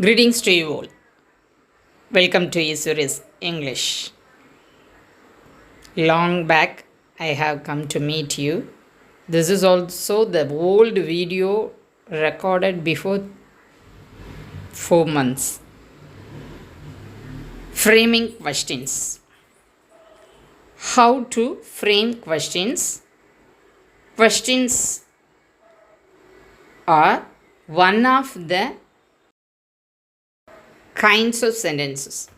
Greetings to you all. Welcome to Isuris English. Long back, I have come to meet you. This is also the old video recorded before 4 months. Framing questions. How to frame questions? Questions are one of the kinds of sentences.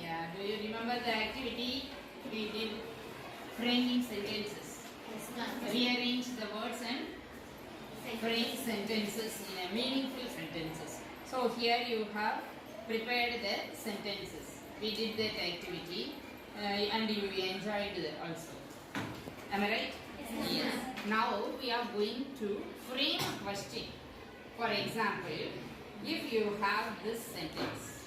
Yeah, do you remember the activity we did? Framing sentences. Rearrange the words and frame sentences in a meaningful sentences. So here you have prepared the sentences. We did that activity and you enjoyed it also. Am I right? Yes. Now we are going to frame a question. For example, if you have this sentence.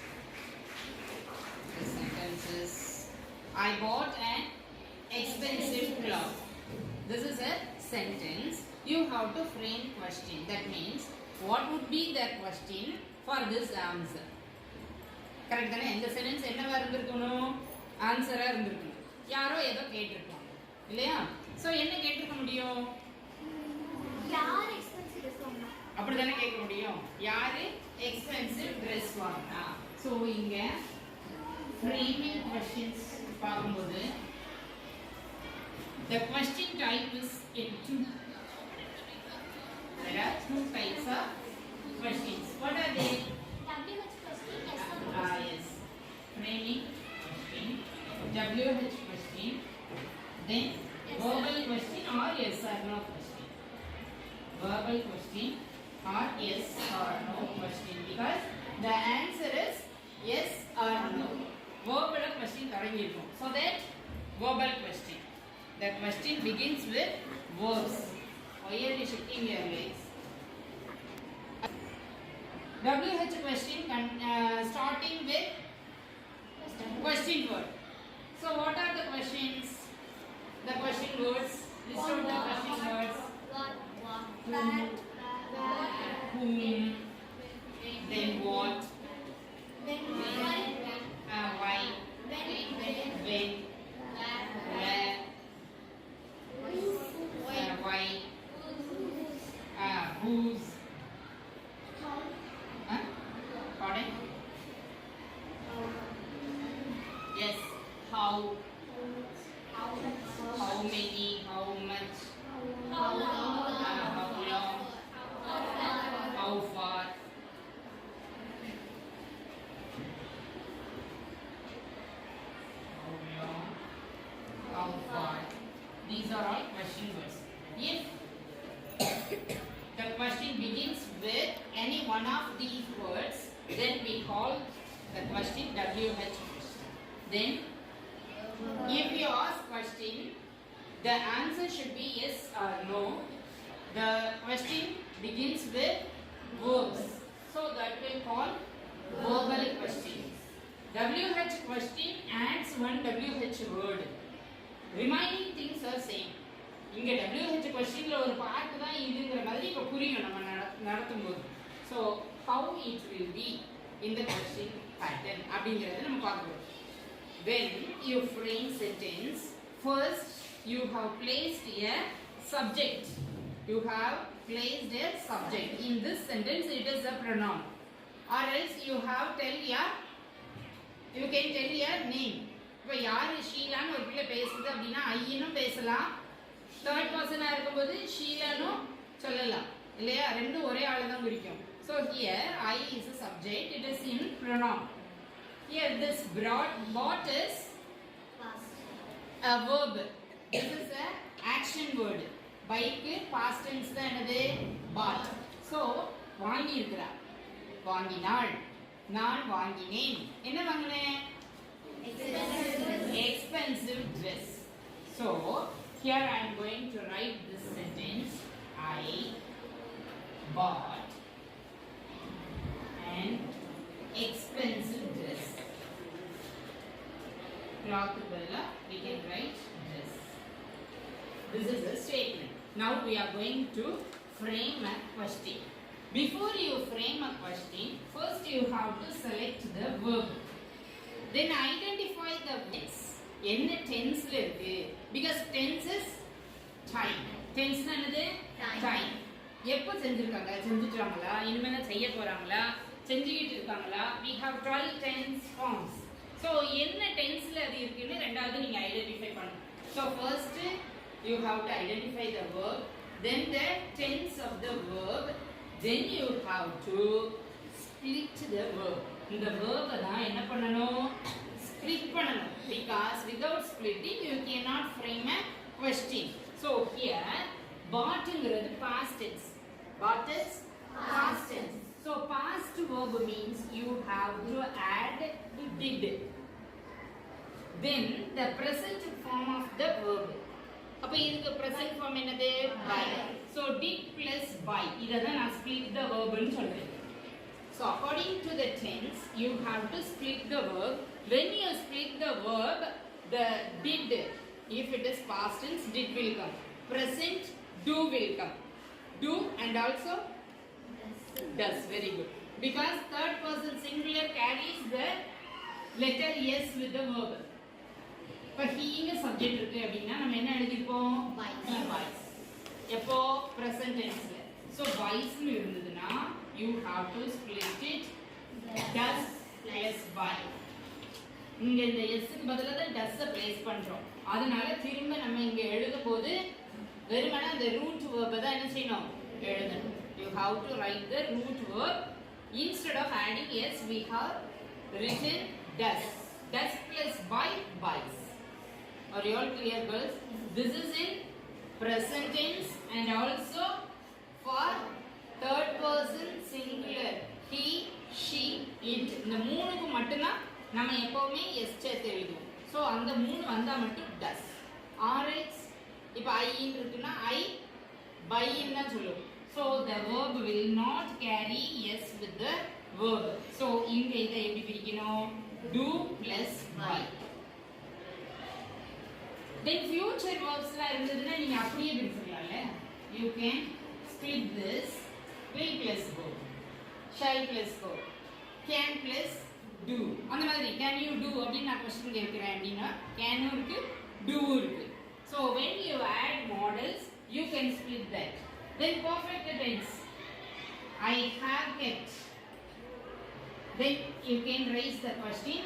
The sentence is, I bought an expensive clock. This is a sentence. You have to frame question. That means, what would be the question for this answer? Correct தானே? இந்த sentence என்னவா இருந்திருக்கணும்? ஆன்சரா இருந்திருக்கணும். யாரோ ஏதோ கேட்டிருப்பாங்க. இல்லையா? So என்ன கேட்டிருக்க முடியும்? யார் எக்ஸ்பென்சிவ் ட்ரெஸ் வாங்குனா? அப்படி தானே கேட்க முடியும். யாரு எக்ஸ்பென்சிவ் ட்ரெஸ் வாங்குனா? சோ இங்க framing questions பார்க்கும்போது the question type is in two. There are two types of questions. What are they? WH question, yes or no? Yes. Framing question, WH question, then yes, verbal question or yes or no question. Verbal question or yes or no question, because the answer is yes or no. Verbal question தொடங்கிருக்கும். So that verbal question. The question begins with verbs. Why are you shifting your legs? WH question starting with question word. So what are the questions? The question words. List out the question words. Whom, then what, why, when, where, why, whose, pardon? Yes, how many, how much, how long, how far. How far. These are all question words. If the question begins with any one of these words, then we call the question WH question. Then, if you ask question, the answer should be yes or no. The question begins with verbs, so that we call verbal question. WH question adds one WH word. Remaining things are same. இங்க WH questionல ஒரு part தான் இதுங்கற மாதிரி இப்ப புரியும் நம்ம நடத்தும்போது. So how it will be in the question pattern அப்படிங்கறத நம்ம பார்க்கலாம். When you frame sentence, first you have placed a subject. You have placed a subject. In this sentence it is a pronoun. Or else you can tell your name. இப்போ யார் ஷீலான்னு ஒரு பிள்ளை பேசுது அப்படின்னா ஐயனும் பேசலாம், தேர்ட் பர்சனாக இருக்கும்போது ஷீலானும் சொல்லலாம் இல்லையா? ரெண்டும் ஒரே ஆள் தான் குறிக்கும். So here I is a subject, it is in pronoun. Here this bought is a verb. This is a action word. Bike past tense தான் என்னது? bought. ஸோ வாங்கி இருக்கிறா, வாங்கினாள், நான் வாங்கினேன். என்ன வாங்கினேன்? Expensive dress. So here I am going to write this sentence. I bought an expensive dress. Cloth bella, we can write dress. This is a statement. Now we are going to frame a question. Before you frame a question, first you have to select the verb. Then identify the tense. என்ன tenseல இருக்கு? Because tense is time. Tense என்னது? Time. எப்போ செஞ்சிருக்காங்க? செஞ்சுட்டாங்களா? இனிமே செய்ய போறாங்களா? செஞ்சிட்டு இருக்காங்களா? We have 12 tense forms. So என்ன tenseல அது இருக்குன்னு ரெண்டாவது நீங்க ஐடென்டிஃபை பண்ணணும். So first you have to identify the verb, then the tense of the verb, then you have to split the verb. இந்த verb தான் என்ன பண்ணணும்? Split பண்ணணும். Because without splitting you cannot frame a question. So here bought-ங்கிறது past tense. Bought is past tense. So past verb means you have to add did. Then the present form of the verb. அப்ப இதுக்கு present form என்னது? By. So did plus by. இத தான் நான் split the verb ன்னு சொல்றேன். So according to the tense you have to split the verb. When you split the verb, the did, if it is past tense, did will come. Present, do will come. Do and also does. Very good. Because third person singular carries the letter s with the verb. இப்ப ஹீங்க subject இருக்கு அப்படின்னா நம்ம என்ன எழுதிப்போம்? he buys. எப்போ? present tenseல. So buys னு இருந்ததுன்னா you have to split it does plus buy. இங்க இந்த s க்கு பதிலா தான் does place பண்றோம். அதனால திரும்ப நம்ம இங்க எழுதும்போது வெறுமனே அந்த root verb தான் என்ன செய்யணும்? எழுதணும். You have to write the root verb. Instead of adding s, we have written does. Does plus by, buys. Are you all clear, girls? This is in present tense and also for third person singular. He, she, it. இந்த மூணுக்கு மட்டும்தான் நம்ம எப்பவுமே s சேர்த்து எழுதுவோம். So அந்த மூணு வந்தா மட்டும் does. Alright. இப்போ I இருக்குன்னா I buy ன்னு சொல்லுவோம். So the verb will not carry s with the verb. So இங்க இதை எப்படி பிரிக்கணும்? Do plus buy. Then future verbs எல்லாம் இருந்ததுன்னா நீங்க அப்படியே பிரிச்சுக்கலாம்ல. You can split this. Will plus go. Shall plus go. Can plus do. அந்த மாதிரி can you do அப்படின்னு நான் क्वेश्चन கேக்குறேன் அப்படினா can இருக்கு do இருக்கு. So when you add models you can split that. Then perfect tense. I have kept. Then you can raise the question.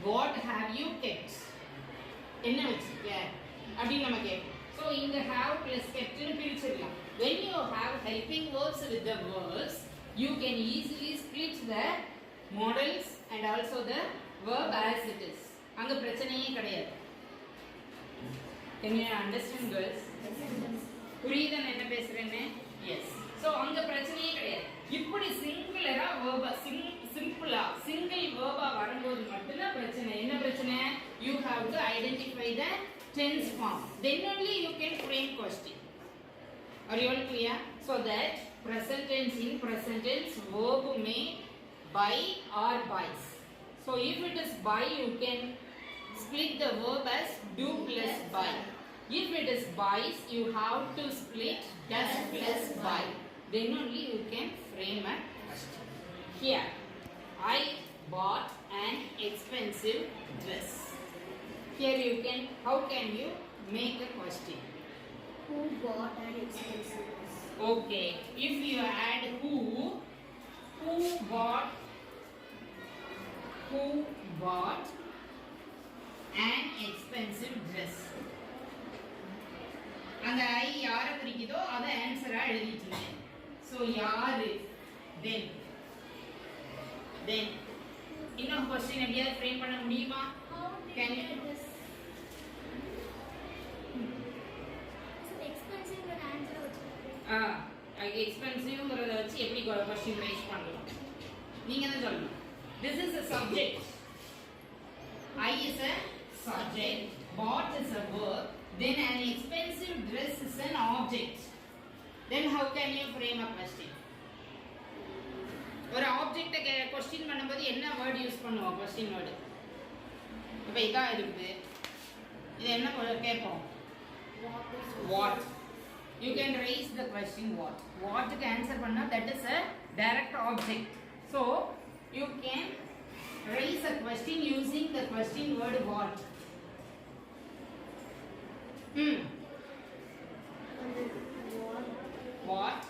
What have you kept? என்ன வச்சிருக்க அப்படி நம்ம கேட்போம். So இங்க have plus kept னு பிரிச்சிடலாம். When you have helping verbs with the verbs, you can easily split the models and also the verb as it is. அங்க பிரச்சனையே கிடையாது. Can you understand, girls? புரியுதா நான் என்ன பேசுறேன்னு? Yes. So அங்க பிரச்சனையே கிடையாது. இப்படி சிங்குலரா verb சிம்பிளா சிங்கிள் verb-ஆ வரும்போது மட்டும் தான் பிரச்சனை. என்ன பிரச்சனை? You have to identify the tense form. Then only you can frame question. Are you all clear? So that present tense in present tense verb may buy or buys. So if it is buy you can split the verb as do plus buy. If it is buys, you have to split does plus buy. Then only you can frame a question. Here, I bought an expensive dress. Here you can, how can you make a question? Who bought an expensive dress? Okay, if you add who bought an expensive dress. அந்த ஐ யாரை குறிக்குதோ அதை ஆன்சரா எழுதிட்டீங்க. So யாரு? தென் இன்னும் question எப்படியாவது frame பண்ண முடியுமா? Can you? எக்ஸ்பென்சிவ்ங்கிறத வச்சு எப்படி கொஸ்டின் ரைஸ் பண்ணலாம் நீங்க தான் சொல்லணும். This is a subject. I is a subject. Bought is a verb. Then an expensive dress is an object. Then how can you frame a question? ஒரு ஆப்ஜெக்ட்ட question பண்ணும்போது என்ன word use பண்ணுவோம்? Question word. இப்போ இதா இருக்குது. இது என்ன கேட்போம்? What. you can raise the question what. What க்கு answer பண்ணா that is a direct object. So you can raise a question using the question word what. What?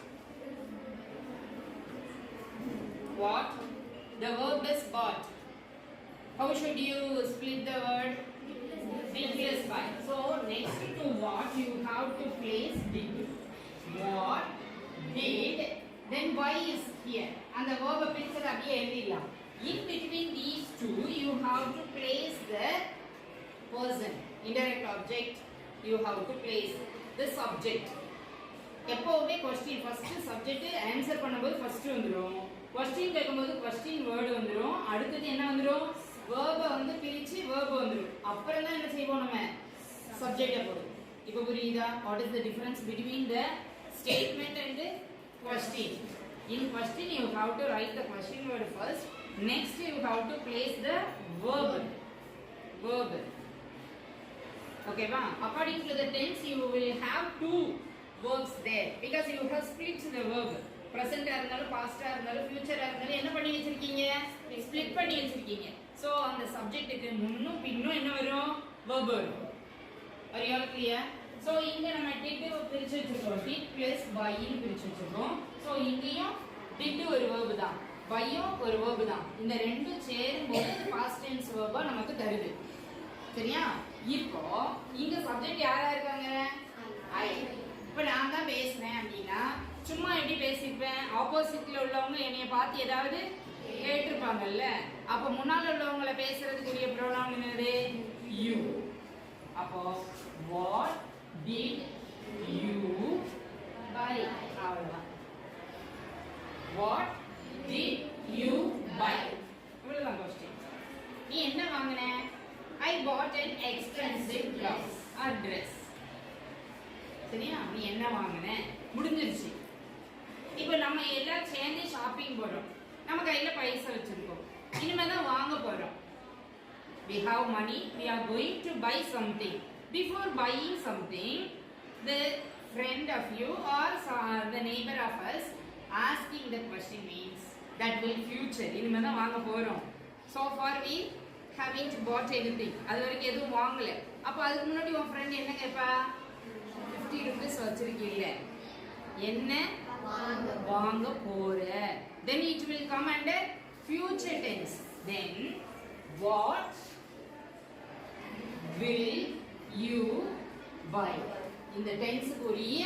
What? The verb is bought. How should you split the word? Did plus by. So next to what you have to place did. What? Did. Then why is here. And the verb picture அப்படியே எழுதிடலாம். In between these two you have to place the person. Indirect object. You have to place the subject. எப்பவுமே question first subject answer பண்ணும்போது first வந்துரும். Question கேட்கும்போது question word வந்துரும். அடுத்து என்ன வந்துரும்? verb வந்து பிரிச்சு verb வந்துரும். அப்புறம் தான் என்ன செய்வோம் நம்ம? சப்ஜெக்ட் போடுவோம். இப்போ புரியுதா? What is the difference between the statement and the question? In question you have to write the question word first. Next you have to place the verb. Okay va? According to the tense you will have two verbs there because you have split the verb. Present ஆ இருந்தாலும் past ஆ இருந்தாலும் future ஆ இருந்தாலும் என்ன பண்ணி வச்சிருக்கீங்க? split பண்ணி வச்சிருக்கீங்க. So அந்த சப்ஜெக்ட்டுக்கு முன்னும் பின்னும் என்ன வரும்? verb வரும். Are you all clear? So இங்க நம்ம did பிரிச்சு வச்சிருக்கோம். did plus by னு பிரிச்சு வச்சிருக்கோம். So இங்கேயும் did ஒரு verb தான். byயும் ஒரு verb தான். இந்த ரெண்டும் சேரும்போது past tense verb நமக்கு தருது. சரியா? இப்போ இங்க சப்ஜெக்ட் யாரா இருக்காங்க? I. இப்போ நான் தான் பேசுறேன் அப்படினா சும்மா எப்படி பேசிப்பேன்? ஆப்போசிட்ல உள்ளவங்க என்னைய பார்த்து ஏதாவது கேட்டிருப்பாங்கல்ல. அப்ப முன்னால உள்ளவங்கள பேசுறதுக்குரிய ப்ரோனவுன் என்னது? you. அப்போ what did you buy? அவ்வளவுதான். What did you buy? இவ்வளவுதான் क्वेश्चन. நீ என்ன வாங்குன? I bought an expensive blouse or dress. சரியா? நீ என்ன வாங்குன? முடிஞ்சிருச்சு. இப்போ நம்ம எல்லாம் சேர்ந்து ஷாப்பிங் போறோம். நம்ம கையில பைசா வச்சிருக்கோம். இனிமே தான் வாங்க போறோம். We have money, we are going to buy something. Before buying something, the friend of you or the neighbor of us asking the question means that will future. இனிமே தான் வாங்க போறோம். So far we haven't bought anything. அது வரைக்கும் எதுவும் வாங்கல. அப்ப அதுக்கு முன்னாடி உன் friend என்ன கேப்பா? 50 rupees வச்சிருக்கீல்ல. என்ன வாங்க போற? Then it will come under future tense. Then what will you buy? இந்த டென்ஸ்க்கு உரிய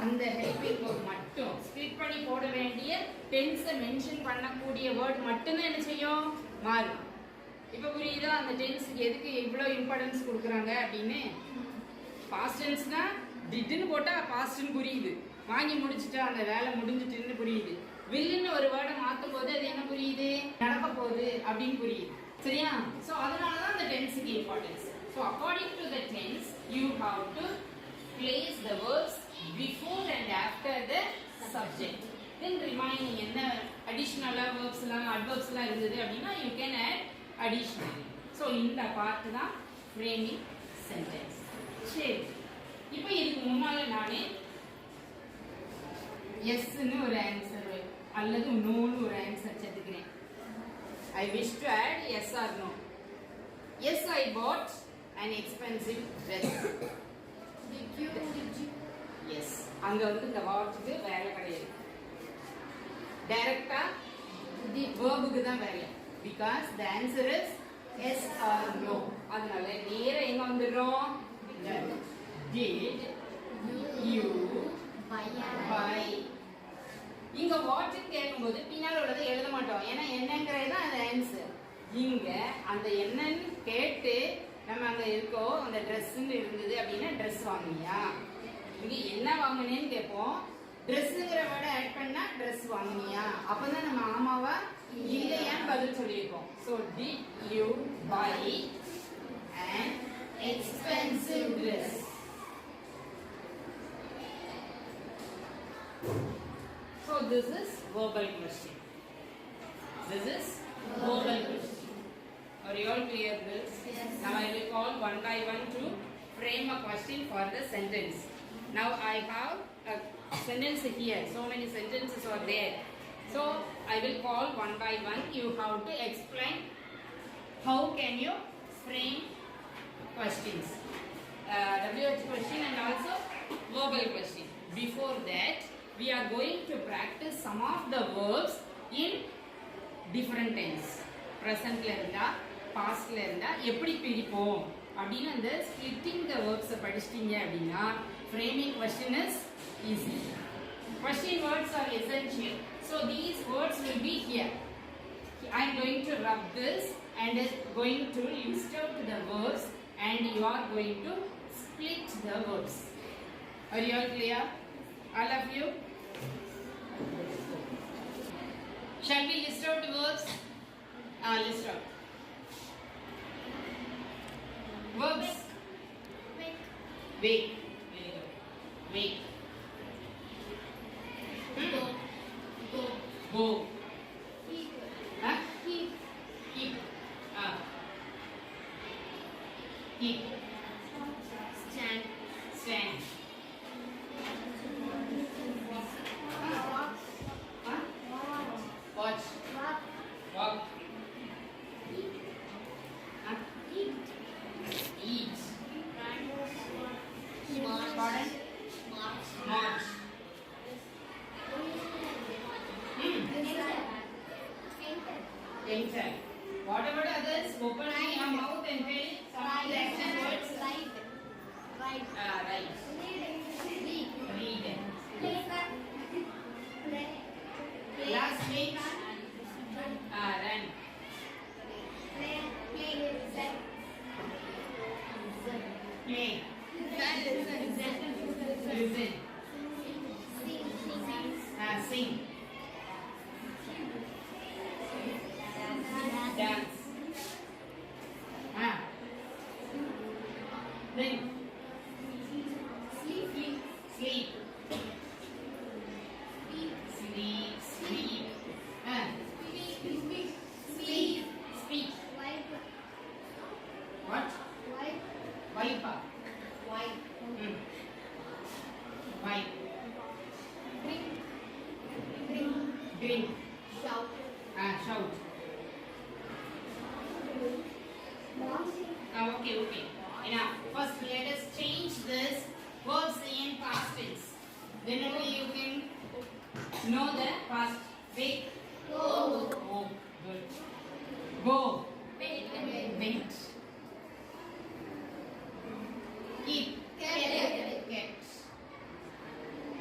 அந்த ஹெல்பிங் வேர்ட் மட்டும் ஸ்ப்ளிட் பண்ணி போட வேண்டிய டென்ஸை மென்ஷன் பண்ணக்கூடிய வேர்ட் மட்டும் தான் என்ன செய்யும்? மாறும். இப்போ புரியுதா அந்த டென்ஸ்க்கு எதுக்கு இவ்வளோ இம்பார்ட்டன்ஸ் கொடுக்குறாங்க அப்படின்னு? பாஸ்ட் டென்ஸ்னா டிட்னு போட்டா பாஸ்ட்னு புரியுது. வாங்கி முடிச்சிட்டா அந்த வேலை முடிஞ்சிட்டுன்னு புரியுது. வில்லுன்னு ஒரு வேர்டை மாற்றும் போது அது என்ன புரியுது? நடக்க போகுது அப்படின்னு புரியுது. சரியா? ஸோ அதனால தான் அந்த டென்ஸுக்கு importance. So according to the tense you have to place the verbs before and after the subject. Then remaining என்ன அடிஷ்னலாக வேர்ப்ஸ்லாம் அட்வர்ப்ஸ்லாம் இருந்தது அப்படின்னா you can add additionally. So இந்த பார்ட்டு தான் ஃப்ரேமிங் சென்டென்ஸ். சரி, இப்போ இதுக்கு முன்னால நானே எஸ்ன்னு ஒரு ஆன்சர் அல்லது நோன்னு ஒரு ஆன்சர் சேர்த்துக்கிறேன். I wish to add yes or no. Yes, I bought an expensive dress. Did you? Yes. அங்க வந்து இந்த வாட்ச்க்கு வேலை கிடையாது. டைரக்டா தி வெர்புக்கு தான் வேலை. Because the answer is yes or no. அதனால நேரா எங்க வந்துறோம்? Did you buy? இங்க வாட் கேட்கும்போது பின்னால உள்ளதை எழுத மாட்டோம். ஏன்னா என்னங்கிறது தான் அந்த ஆன்சர். இங்க அந்த என்னன்னு கேட்டு நம்ம அங்க இருக்கோம் அந்த ட்ரெஸ்ன்னு இருந்தது அப்படின்னா ட்ரெஸ் வாங்குனியா? இங்க என்ன வாங்குனேன்னு கேட்போம். ட்ரெஸ்ஸுங்கிற வேர்டை ஆட் பண்ணா ட்ரெஸ் வாங்குனியா? அப்பதான் நம்ம ஆமாவா இல்லையான்னு பதில் சொல்லியிருக்கோம். So did you buy an expensive dress? So this is verbal question. This is verbal question. Are you all clear this? Yes. Now I will call one by one to frame a question for the sentence. Now I have sentence here. So many sentences are there. So I will call one by one. You have to explain how can you frame questions. WH question and also verbal question. Before that, we are going to practice some of the verbs in different tense. Present la irundha, past la irundha eppadi piripom அப்படினா அந்த splitting the verbs படிச்சிட்டீங்க அப்படினா framing question is easy. Question words are essential. So these words will be here. I am going to rub this and going to list out the verbs and you are going to split the verbs. Are you all clear? All of you? Shall we list out the verbs? List out. Verbs. Wake. Wake. Very good. Wake. Go. Go. Go. Keep. Huh? Keep. Keep. Keep. Stand. Stand. Walk. Huh? Watch. Walk. Walk. Eat. Huh? Eat. Eat. March. Pardon? March. March. Enter. Whatever others, open your mouth and tell some of the action words. Right. Right. Right. Read. Read. Play. Last week. Run. Play. Play. Listen. Listen. Sing. Dance. Then Sleep. sleep. Sleep. Sleep. Speak. Speak. Wipe. What? Wipe. Wipe up. Wipe. Wipe. Drink. Drink. Drink. Shout. Shout. Okay. Enough. First, let us change this verbs in past tense. Then only you can know the past. Wait. Go. Oh, good. Go. Wait. Wait. Keep. Kept.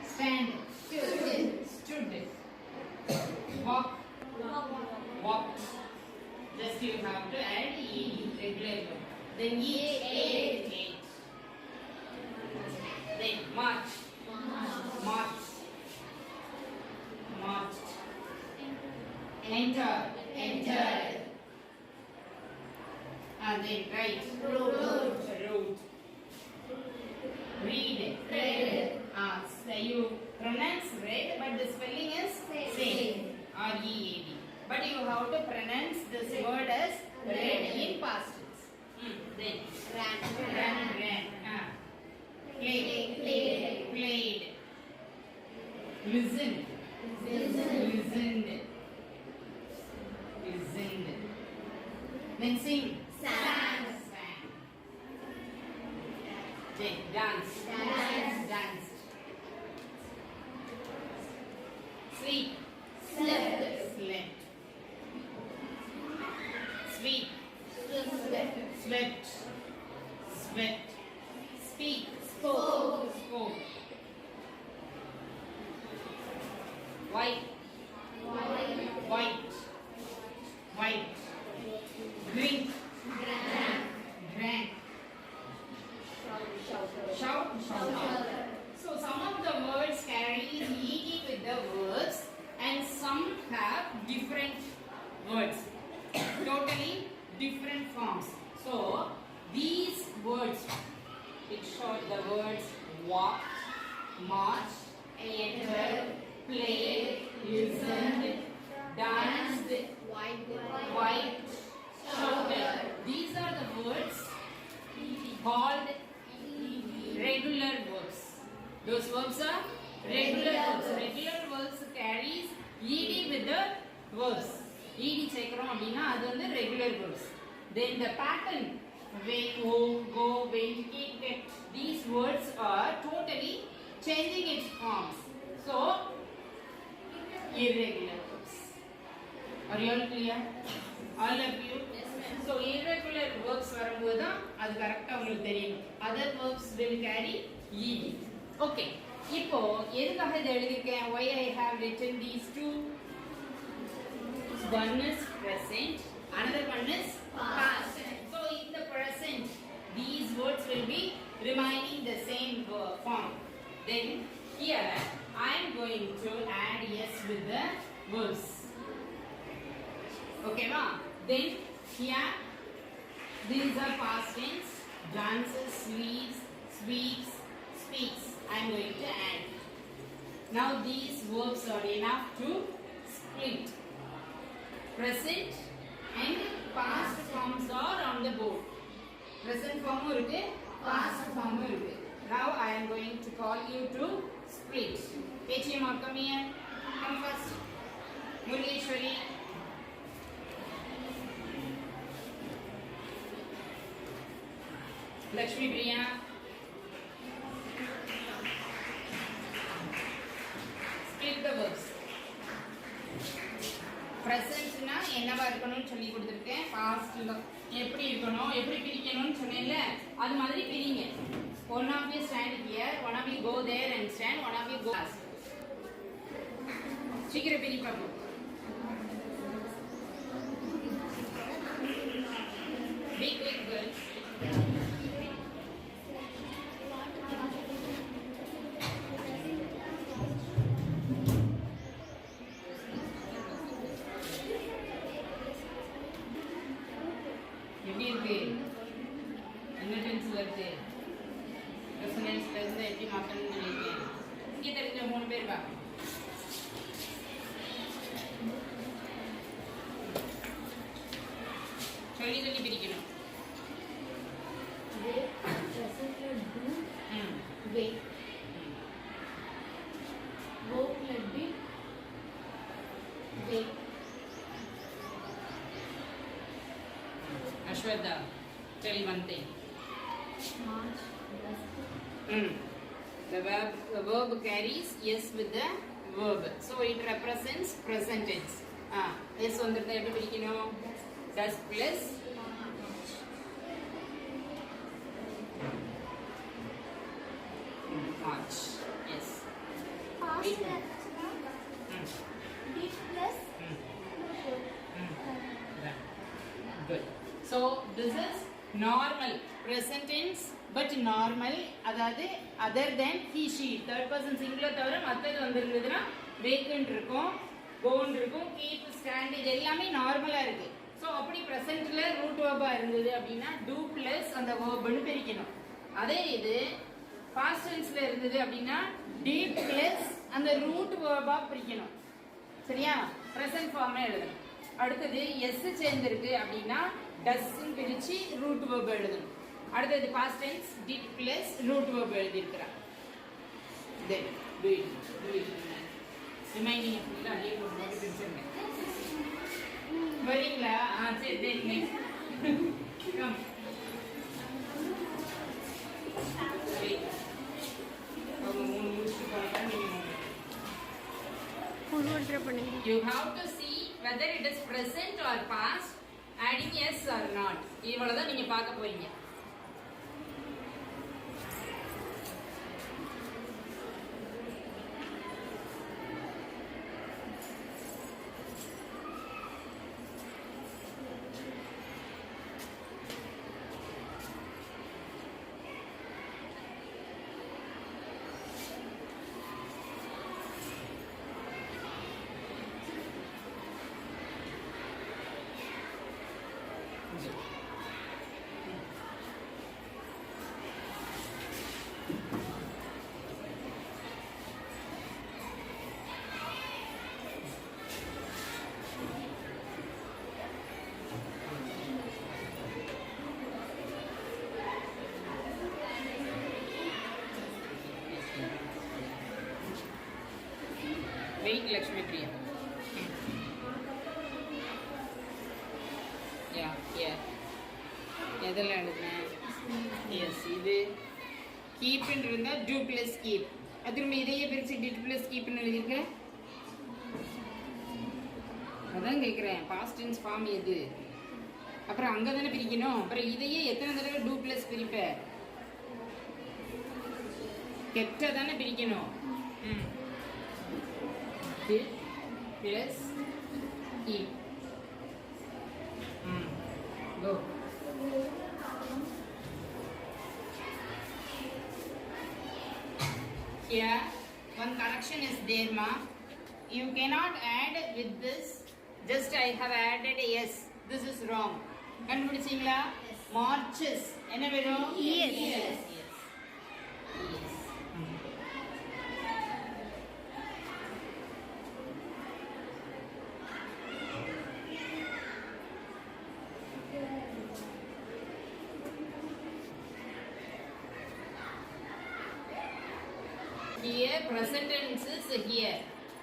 Stand. Stood. Walk. Walked. Just you have to add ed, regular verb. Then eat, ate. Then march, marched. Enter, entered. And then write, wrote. Read, read. So you pronounce read, but the spelling is same. R-E-A-D. But you have to pronounce this word as read in past tense. Then ran. Played. Listened. Then sing. Sang. Then dance. Danced. Sleep. Slept. Sweep. Swept. Speak. Spoke. White. Drink. Drank. Shout. So some of the words carry ed with the words and some have different words. Totally different forms. So these words, it showed the words walk, march, entered, played, listened, danced, wiped, shouted. These are the words called regular verbs. Those verbs are the verbs. ed சேர்க்கிறோம் அப்படின்னா அது வந்து regular verbs. Then the pattern went, go, go, went, came, kept. These words are totally changing its forms. So irregular verbs. Are you all clear? All of you? So irregular verbs வரும்போது தான் அது கரெக்ட்டா உங்களுக்கு தெரியும். Other verbs will carry ed. Okay. இப்போ எதுக்காக இத எழுதிருக்கேன்? Why I have written these two? One is present, another one is past. So in the present, these words will be remaining the same form. Then here I am going to add s with the verbs. Okay, ma? Then here these are past tense. Dances, sleeps, speaks, speaks. I am going to add. Now these verbs are enough to split. Present and past forms are on the board. Present form irukku, past form irukku. Now I am going to call you to split. Pechiyamma, come here. Come first. Murlishwari. Lakshmi Priya. Split the verbs. Presentனா என்னவா இருக்கணும்னு சொல்லி கொடுத்திருக்கேன். பாஸ்ட்ல எப்படி இருக்கணும், எப்படி பிரிக்கணும்னு சொன்னேன்ல, அது மாதிரி பிரிங்க. One of you stand here, one of you go there and stand, one of you go last. சீக்கிரம் பிரி பாப்போம். Be quick girls. எப்படி இருக்கு? என்ன டென்ஸ் வருது? ரெசனன்ஸ்ல இருந்து எப்படி மாத்தணும்னு நினைக்கிறேன். இங்கே தெரிஞ்ச 3 பேர் வா. சொல்லி சொல்லி பிரிக்கணும். presentல do, wait. Workல did, wait. Ashwada, tell one thing. March, The verb carries yes with the verb. So it represents present tense. Yes வந்துருந்தா எப்படி பிரிக்கணும்? Does plus March. Yes. past Wait. did plus Good. So this is normal present tense, but normal அதாவது other than he she third person singular தவிர மத்தது வந்திருந்ததுன்னா vacant இருக்கும், gone இருக்கும், keep, stand இது எல்லாமே நார்மலா இருக்கு. ஸோ அப்படி ப்ரெசென்ட்ல ரூட் வேர்பா இருந்தது அப்படின்னா do plus அந்த வேர்ப்னு பிரிக்கணும். அதே இது பாஸ்ட் டென்ஸ்ல இருந்தது அப்படின்னா did plus அந்த ரூட் வேர்பா பிரிக்கணும். சரியா? ப்ரெசென்ட் ஃபார்ம்ல எழுதணும். அடுத்தது எஸ் சேர்ந்திருக்கு அப்படின்னா டஸ்ன்னு பிரிச்சு ரூட் வேர்ப் எழுதணும். அடுத்தது past tense did plus root verb எழுதியிருக்கிறார். Then do it. ரிமைனிங் ஃபுல்லா அப்படியே போட்டு பிரிச்சிருங்க. வரீங்களா? சரி then next. Come. Wait. அவங்க 3 முடிச்சுட்டு போனா நீங்க You have to see whether it is present or past, adding yes or not. இவ்வளவுதான் நீங்க பார்க்க போறீங்க. Wait, Lakshmi Priya. யா யா எதில் எழுதுனேன் எஸ் இது கீப்னு இருந்தால் டூ ப்ளஸ் கீப் அது திரும்ப இதையே பிரித்து டிட் ப்ளஸ் கீப்னு எழுதியிருக்கேன் அதான் கேட்குறேன் பாஸ்ட் டென்ஸ் ஃபார்ம் எது அப்புறம் அங்கே தானே பிரிக்கணும் அப்புறம் இதையே எத்தனை தடவை டூ ப்ளஸ் பிரிப்பேன் கெட்ட தானே பிரிக்கணும் did plus keep go here one correction is there ma you cannot add with this just I have added yes this is wrong கண்டுபிடிச்சீங்களா marches என்ன வேணும் yes yes yes here present tense is here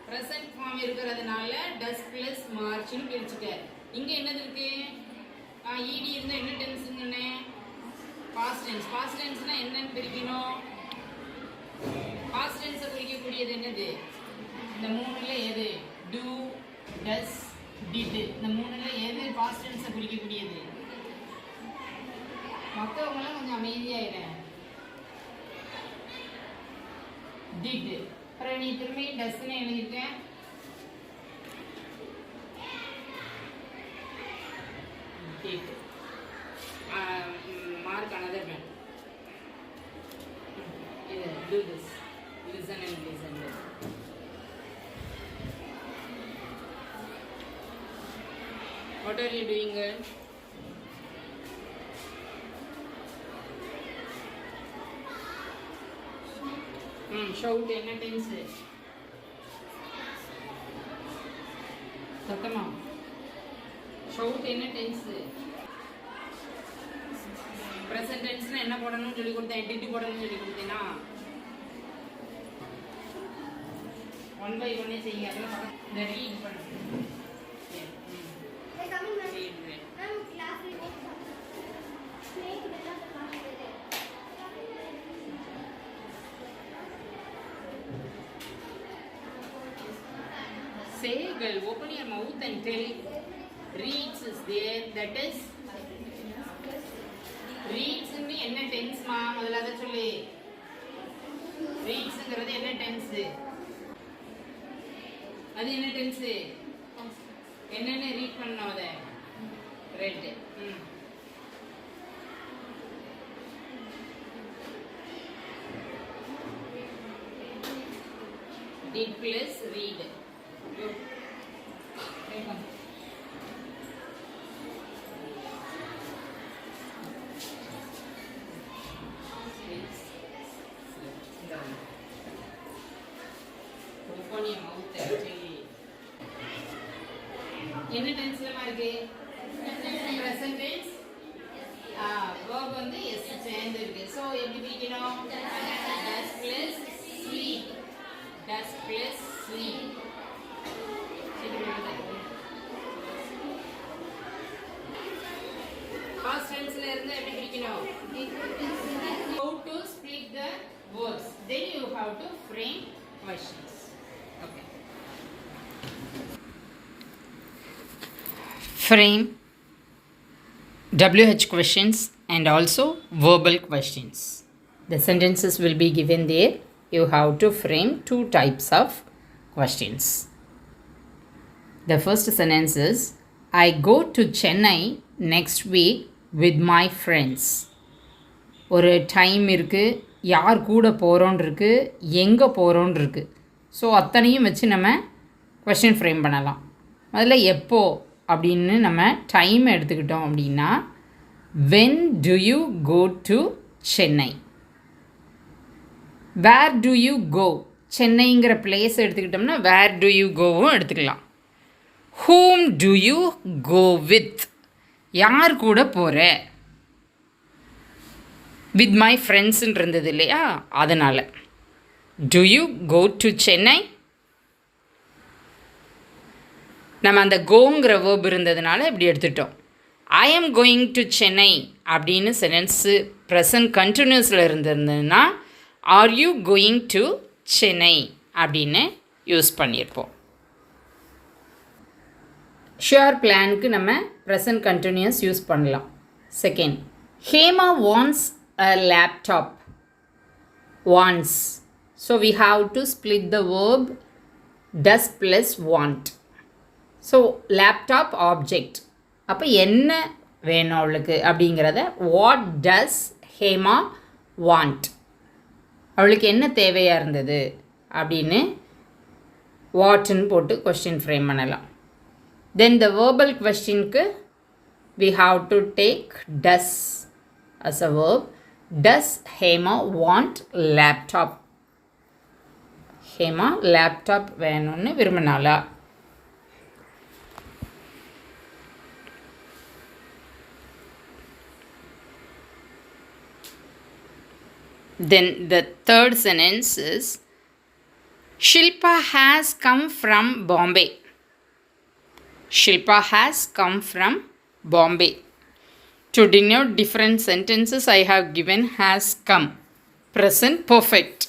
present form இருக்குறதுனால does plus march னு பிரிச்சுக்க இங்க என்னது இருக்கு ed இருந்தா என்ன டென்ஸ்ங்கனே past tenseனா என்னன்னு பிரிக்கணும் past tense குறிக்க கூடியது என்னது இந்த மூணுல எது do does did இந்த மூணுல எது past tense குறிக்க கூடியது மத்தவங்க எல்லாம் கொஞ்சம் அமைதியா இருங்க did அப்புறம் நீ திரும்பி டஸ்ன்னு எழுதிருக்கேன் did mark another one do this listen and listen what are you doing girl shout என்ன டென்ஸ் சத்தமா shout என்ன டென்ஸ் present tenseனா என்ன போடணும்னு சொல்லி கொடுத்தேன் did போடணும்னு சொல்லி கொடுத்தேனா 1 by 1 செய்யுங்க அதெல்லாம் பக்கம் இந்த ரீட் பண்ணுங்க say girl open your mouth and tell reads is there that is reads ன்னு என்ன டென்ஸ் மா முதல்ல அத சொல்லு readsங்கிறது என்ன டென்ஸ் அது என்ன டென்ஸ் என்னன்னு ரீட் பண்ணனும் அத read did plus read go take on open your mouth actually என்ன டென்ஸ்ல இருக்கு present tense verb வந்து s சேர்ந்து இருக்கு சோ எப்படி பிரிக்கணும் does plus sleep does plus sleep past tense ல இருந்து எப்படி பிரிக்கணும் how to split the words then you have to frame questions okay frame WH questions and also verbal questions. The sentences will be given there. You have to frame two types of questions. The first sentence is I go to Chennai next week with my friends. ஒரு time இருக்குது யார் கூட போகிறோன்னு இருக்குது எங்கே போகிறோன்னு இருக்குது so அத்தனையும் வச்சு நம்ம கொஸ்டின் ஃப்ரேம் பண்ணலாம் முதல்ல எப்போ அப்படின்னு நம்ம டைம் எடுத்துக்கிட்டோம் அப்படின்னா when do you go to Chennai where do you go சென்னைங்கிற பிளேஸ் எடுத்துக்கிட்டோம்னா where do you goவும் எடுத்துக்கலாம் whom do you go with யார் கூட போகிற with my friendsன்னு இருந்தது இல்லையா அதனால் do you go to Chennai நம்ம அந்த கோங்கிற வேர்ப் இருந்ததுனால இப்படி எடுத்துட்டோம் I am going to Chennai அப்படின்னு சென்டென்ஸு ப்ரெசன்ட் கண்டினியூஸில் இருந்திருந்ததுன்னா are you going to Chennai அப்படின்னு யூஸ் பண்ணியிருப்போம். ஷுவர் பிளானுக்கு நம்ம ப்ரெசன்ட் கண்டினியூஸ் யூஸ் பண்ணலாம். Second, Hema wants a laptop. wants. So we have to split the verb does plus want. So laptop object. அப்போ என்ன வேணும் அவளுக்கு அப்படிங்கிறத what does ஹேமா want, அவளுக்கு என்ன தேவையாக இருந்தது அப்படின்னு வாட்னு போட்டு கொஸ்டின் ஃப்ரேம் பண்ணலாம். தென் த வேர்பல் கொஸ்டினுக்கு we have to take does as a verb. Does Hema want laptop? Hema laptop வேணும்னு விரும்பினாளா? Then the third sentence is Shilpa has come from Bombay. Shilpa has come from Bombay. To denote different sentences, I have given has come, present perfect.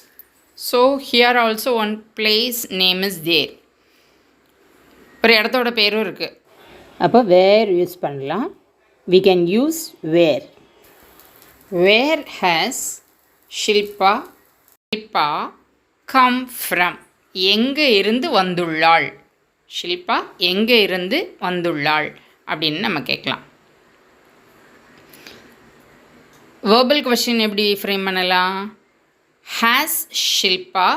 So here also one place name is there. ஒரு இடத்தோட பேரும் இருக்குது. அப்போ வேர் use பண்ணலாம். We can use where. Where has Shilpa come from? எங்கே இருந்து வந்துள்ளாள்? ஷில்பா எங்கே இருந்து வந்துள்ளாள் அப்படின்னு நம்ம கேட்கலாம். வேர்பல் கொஸ்டின் எப்படி ஃப்ரேம் பண்ணலாம்? Has Shilpa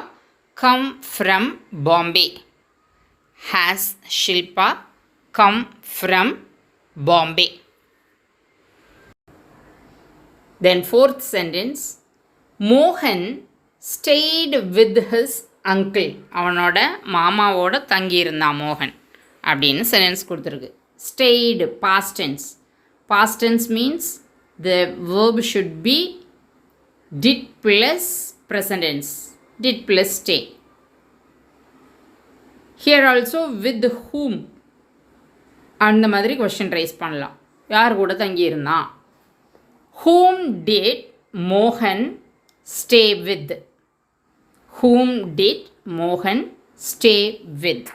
come from Bombay? Has Shilpa come from Bombay? Then fourth sentence, Mohan stayed with his uncle. அவனோட மாமாவோட தங்கியிருந்தான் மோகன் அப்படின்னு சென்டென்ஸ் கொடுத்துருக்கு. Stayed past tense. Past tense means the verb should be did plus present tense. Did plus stay. Here also with whom அந்த மாதிரி question raise பண்ணலாம். யார் கூட தங்கியிருந்தான்? Whom did மோகன் stay with? Whom did மோகன் stay with?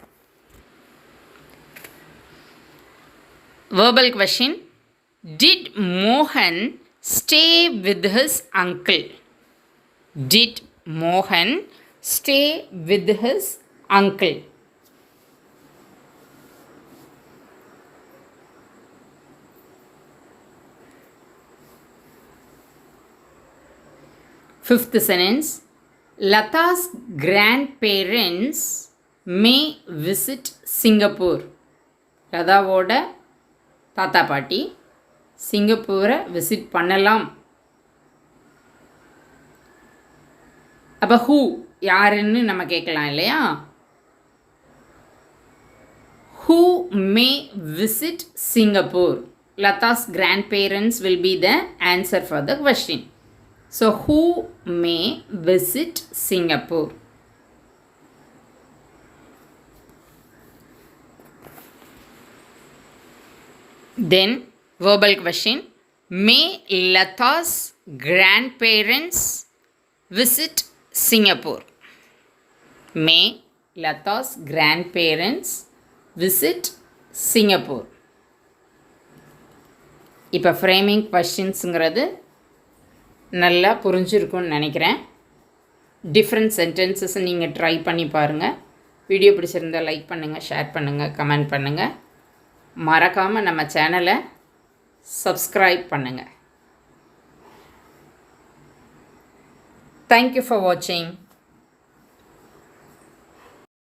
Verbal question. Did Mohan stay with his uncle? Did Mohan stay with his uncle? Fifth sentence, Lata's grandparents may visit Singapore. லதாவோட தாத்தா பாட்டி சிங்கப்பூரை visit பண்ணலாம். அப்போ ஹூ யாருன்னு நம்ம கேட்கலாம் இல்லையா? Who may visit Singapore? Lata's grandparents will be the answer for the question. So who may visit Singapore? Then verbal question, may Lata's grandparents visit Singapore? May Lata's grandparents visit Singapore? இப்போ framing கொஸ்டின்ஸுங்கிறது நல்லா புரிஞ்சிருக்கும்னு நினைக்கிறேன். Different sentences நீங்கள் try பண்ணி பாருங்கள். Video பிடிச்சிருந்தால் like பண்ணுங்கள், share பண்ணுங்கள், கமெண்ட் பண்ணுங்கள். மறக்காமல் நம்ம சேனலை சப்ஸ்கிரைப் பண்ணுங்கள். தேங்க்யூ ஃபார் வாட்சிங்.